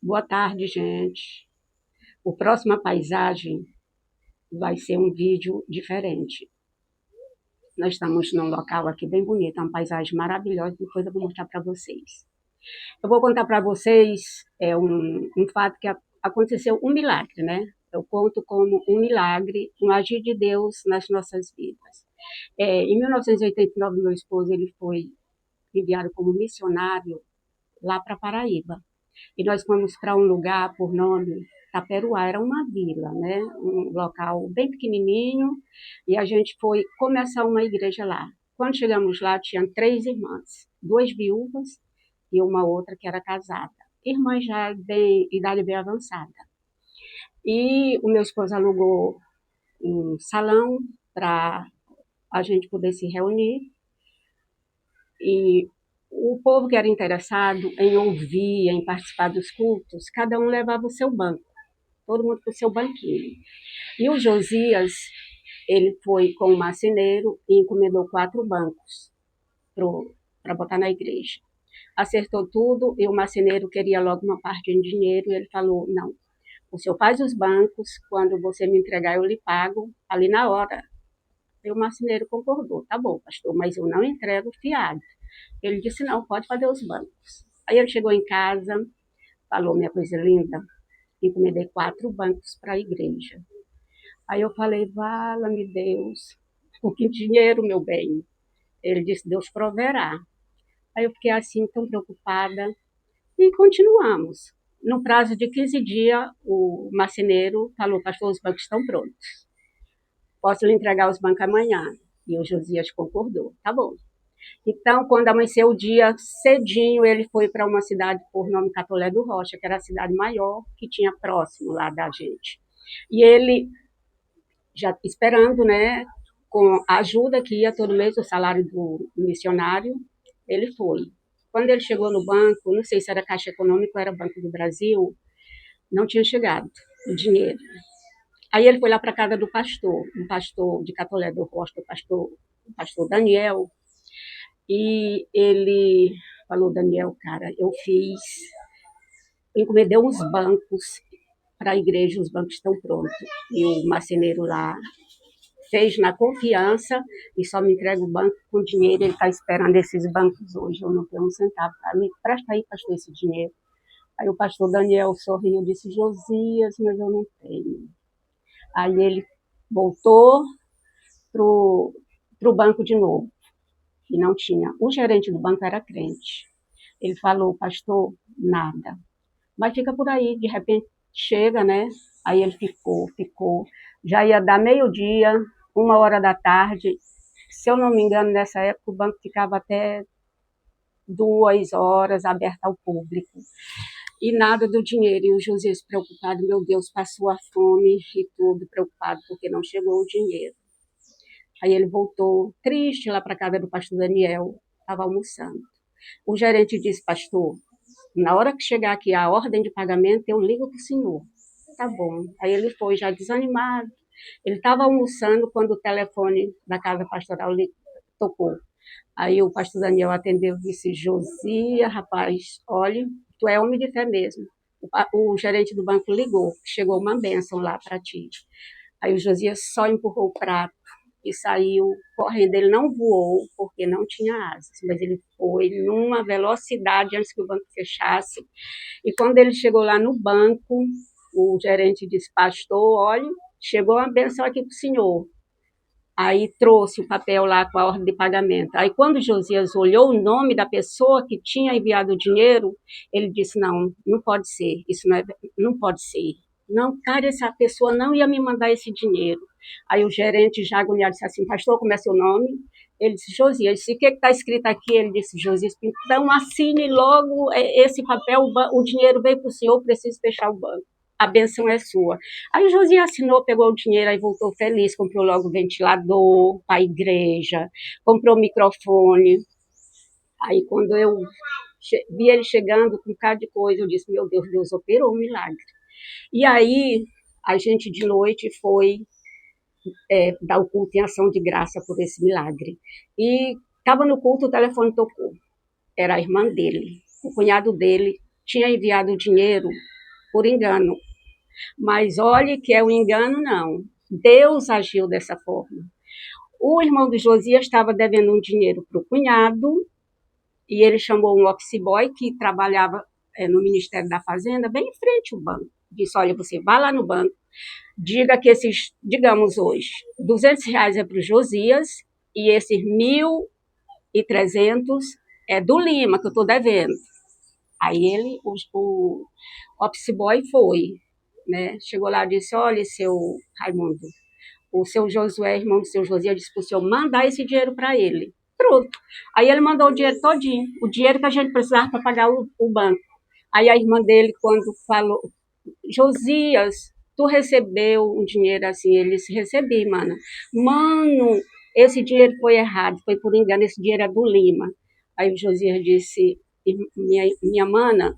Boa tarde, gente. O próxima paisagem vai ser um vídeo diferente. Nós estamos num local aqui bem bonito, uma paisagem maravilhosa, depois eu vou mostrar para vocês. Eu vou contar para vocês um fato que aconteceu, um milagre, né? Eu conto como um milagre, um agir de Deus nas nossas vidas. Em 1989, meu esposo ele foi enviado como missionário lá para Paraíba. E nós fomos para um lugar por nome Taperoá, era uma vila, né? Um local bem pequenininho, e a gente foi começar uma igreja lá. Quando chegamos lá, tinha 3 irmãs, 2 viúvas e uma outra que era casada. Irmãs já de idade bem avançada. E o meu esposo alugou um salão para a gente poder se reunir, e o povo que era interessado em ouvir, em participar dos cultos, cada um levava o seu banco, todo mundo com o seu banquinho. E o Josias, ele foi com o marceneiro e encomendou 4 bancos para botar na igreja. Acertou tudo e o marceneiro queria logo uma parte em dinheiro e ele falou, não, o senhor faz os bancos, quando você me entregar eu lhe pago ali na hora. E o marceneiro concordou, tá bom, pastor, mas eu não entrego fiado. Ele disse, não, pode fazer os bancos. Aí ele chegou em casa, falou, minha coisa linda, encomendei 4 bancos para a igreja. Aí eu falei, vala-me Deus, com que dinheiro, meu bem? Ele disse, Deus proverá. Aí eu fiquei assim, tão preocupada, e continuamos. No prazo de 15 dias, o marceneiro falou, pastor, os bancos estão prontos. Posso lhe entregar os bancos amanhã? E o Josias concordou, tá bom. Então, quando amanheceu o dia, cedinho, ele foi para uma cidade por nome Catolé do Rocha, que era a cidade maior que tinha próximo lá da gente. E ele, já esperando, né, com a ajuda que ia todo mês, o salário do missionário, ele foi. Quando ele chegou no banco, não sei se era Caixa Econômica ou era Banco do Brasil, não tinha chegado o dinheiro. Aí ele foi lá para a casa do pastor, um pastor de Catolé do Rocha, o pastor Daniel, e ele falou, Daniel, cara, eu encomendei uns bancos para a igreja, os bancos estão prontos. E o marceneiro lá fez na confiança e só me entrega o banco com dinheiro, ele está esperando esses bancos hoje, eu não tenho um centavo. Me presta aí, pastor, esse dinheiro. Aí o pastor Daniel sorriu e disse, Josias, mas eu não tenho. Aí ele voltou para o banco de novo, e não tinha. O gerente do banco era crente. Ele falou, pastor, nada. Mas fica por aí, de repente chega, né? Aí ele ficou. Já ia dar meio-dia, 1 hora da tarde. Se eu não me engano, nessa época o banco ficava até 2 horas aberto ao público. E nada do dinheiro. E o José preocupado, meu Deus, passou a fome e tudo, preocupado porque não chegou o dinheiro. Aí ele voltou, triste, lá para a casa do pastor Daniel, estava almoçando. O gerente disse, pastor, na hora que chegar aqui a ordem de pagamento, eu ligo para o senhor. Tá bom. Aí ele foi já desanimado. Ele estava almoçando quando o telefone da casa pastoral tocou. Aí o pastor Daniel atendeu e disse, Josias, rapaz, olha, tu é homem de fé mesmo. O gerente do banco ligou, chegou uma bênção lá para ti. Aí o Josias só empurrou o prato e saiu correndo. Ele não voou porque não tinha asas, mas ele foi numa velocidade antes que o banco fechasse. E quando ele chegou lá no banco, o gerente disse, pastor, olha, chegou uma benção aqui para o senhor. Aí trouxe o papel lá com a ordem de pagamento. Aí quando Josias olhou o nome da pessoa que tinha enviado o dinheiro, ele disse, não, não pode ser, isso não pode ser. Não, cara, essa pessoa não ia me mandar esse dinheiro. Aí o gerente já agoniado disse assim, pastor, como é seu nome? Ele disse, Josias. Disse, o que está escrito aqui? Ele disse, Josias, então assine logo esse papel, o dinheiro veio para o senhor, preciso fechar o banco. A benção é sua. Aí o Josias assinou, pegou o dinheiro, aí voltou feliz, comprou logo ventilador para a igreja, comprou microfone. Aí quando eu vi ele chegando com um bocado de coisa, eu disse, meu Deus, Deus operou um milagre. E aí a gente de noite foi dar o culto em ação de graça por esse milagre. E estava no culto, o telefone tocou. Era a irmã dele. O cunhado dele tinha enviado o dinheiro por engano. Mas olhe que é o engano, não. Deus agiu dessa forma. O irmão de Josias estava devendo um dinheiro para o cunhado, e ele chamou um office boy que trabalhava no Ministério da Fazenda, bem em frente ao banco. Disse, olha, você vai lá no banco, diga que esses, digamos hoje, R$ 200 é para o Josias, e esses 1.300 é do Lima, que eu estou devendo. Aí ele, o office boy foi, né? Chegou lá e disse, olha, seu Raimundo, o seu Josué, irmão do seu Josias, disse para o senhor mandar esse dinheiro para ele. Pronto. Aí ele mandou o dinheiro todinho, o dinheiro que a gente precisava para pagar o banco. Aí a irmã dele, quando falou, Josias, tu recebeu um dinheiro assim? Ele disse, recebi, mana. Mano, esse dinheiro foi errado, foi por engano, esse dinheiro é do Lima. Aí o Josias disse, minha mana,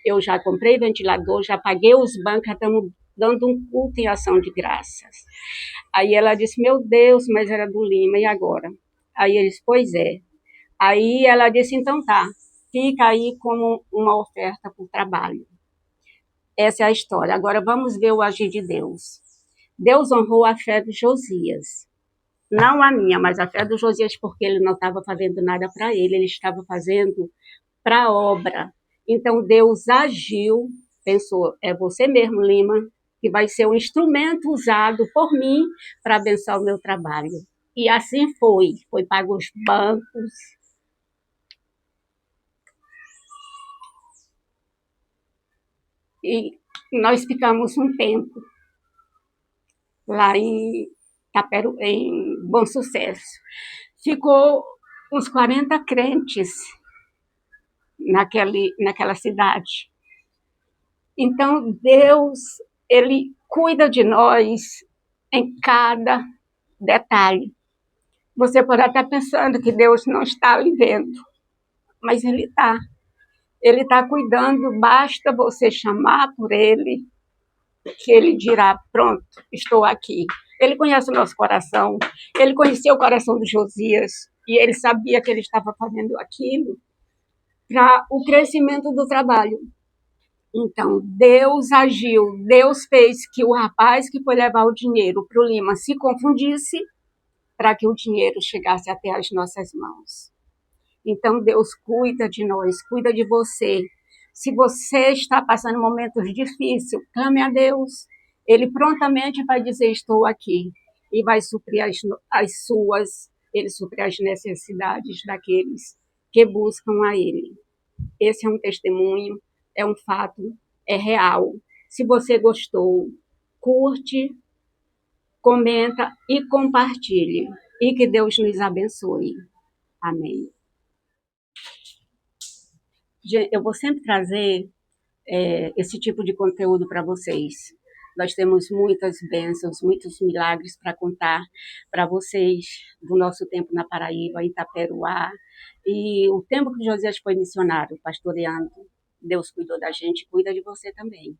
eu já comprei ventilador, já paguei os bancos, já estamos dando um culto em ação de graças. Aí ela disse, meu Deus, mas era do Lima, e agora? Aí ele disse, pois é. Aí ela disse, então tá, fica aí como uma oferta para o trabalho. Essa é a história. Agora vamos ver o agir de Deus. Deus honrou a fé de Josias. Não a minha, mas a fé do Josias, porque ele não estava fazendo nada para ele estava fazendo para a obra. Então Deus agiu, pensou, é você mesmo, Lima, que vai ser um instrumento usado por mim para abençoar o meu trabalho. E assim foi pago os bancos. E nós ficamos um tempo lá em Bom Sucesso. Ficou uns 40 crentes naquela cidade. Então, Deus, ele cuida de nós em cada detalhe. Você pode estar pensando que Deus não está lhe vendo, mas Ele está. Ele está cuidando, basta você chamar por Ele, que Ele dirá, pronto, estou aqui. Ele conhece o nosso coração, Ele conhecia o coração de Josias, e Ele sabia que ele estava fazendo aquilo para o crescimento do trabalho. Então, Deus agiu, Deus fez que o rapaz que foi levar o dinheiro para o Lima se confundisse para que o dinheiro chegasse até as nossas mãos. Então, Deus cuida de nós, cuida de você. Se você está passando momentos difíceis, clame a Deus. Ele prontamente vai dizer, estou aqui. E vai suprir ele suprir as necessidades daqueles que buscam a Ele. Esse é um testemunho, é um fato, é real. Se você gostou, curte, comenta e compartilhe. E que Deus nos abençoe. Amém. Eu vou sempre trazer esse tipo de conteúdo para vocês. Nós temos muitas bênçãos, muitos milagres para contar para vocês do nosso tempo na Paraíba, Itaperuá. E o tempo que Josias foi missionário, pastoreando, Deus cuidou da gente, cuida de você também.